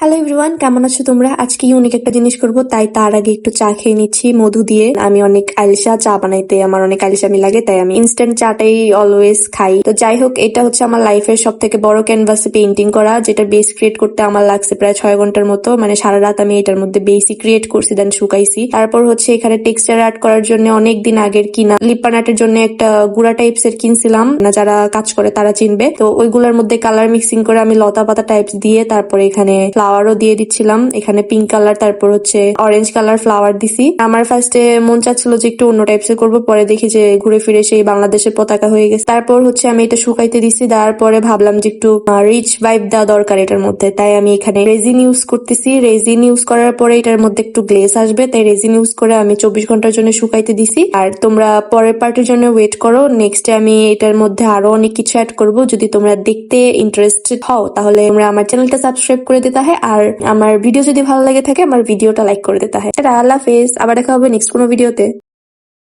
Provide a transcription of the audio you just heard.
Hello everyone, কেমন আছো তোমরা? আজকে ইউনিক একটা জিনিস করব, তাই তার আগে একটু চা খেয়ে নিচ্ছি মধু দিয়ে। আমি অনেক আলিশা চা বানাইতে, আমার অনেক আলিশামি লাগে, তাই আমি ইনস্ট্যান্ট চাটাই অলওয়েজ খাই। তো যাই হোক, এটা হচ্ছে আমার লাইফের সব থেকে বড় ক্যানভাসে পেইন্টিং করা, যেটা বেস ক্রিয়েট করতে আমার লাগছে প্রায় 6 ঘন্টার মতো। মানে সারা রাত আমি এটার মধ্যে বেসই ক্রিয়েট করছি, দেন শুকাইছি। তারপর হচ্ছে এখানে টেক্সচার আর্ট করার জন্য অনেক দিন আগের কিনা লিপান আর্টের জন্য একটা গুড়া টাইপস এর কিনছিলাম, না যারা কাজ করে তারা চিনবে। তো ওইগুলোর মধ্যে কালার মিক্সিং করে আমি লতা পাতা টাইপস দিয়ে, তারপরে এখানে ফ্লাওয়ারও দিয়ে দিচ্ছিলাম। এখানে পিঙ্ক কালার, তারপর হচ্ছে অরেঞ্জ কালার ফ্লাওয়ার দিছি। আমার ফার্স্টে মন চাচ্ছিল যে একটু অন্য টাইপস এর করবো, পরে দেখি যে ঘুরে ফিরে সেই বাংলাদেশের পতাকা হয়ে গেছে। তারপর হচ্ছে আমি এটা শুকাইতে দিছি, দেওয়ার পরে ভাবলাম যে একটু রিচ ভাইব দেওয়া দরকার এটার মধ্যে, তাই আমি এখানে রেজিন ইউজ করতেছি। রেজিন ইউজ করার পরে এটার মধ্যে একটু গ্লেস আসবে, তাই রেজিন ইউজ করে আমি 24 ঘন্টার জন্য শুকাইতে দিছি। আর তোমরা পরের পার্টের জন্য ওয়েট করো। নেক্সটে আমি এটার মধ্যে আরো অনেক কিছু অ্যাড করব। যদি তোমরা দেখতে ইন্টারেস্টেড হও তাহলে তোমরা আমার চ্যানেলটা সাবস্ক্রাইব করে দিতে হয়, আর আমার ভিডিও যদি ভালো লাগে থাকে আমার ভিডিওটা লাইক করে দিতে হয়। আল্লাহ হাফেজ, আবার দেখা হবে নেক্সট কোনো ভিডিওতে।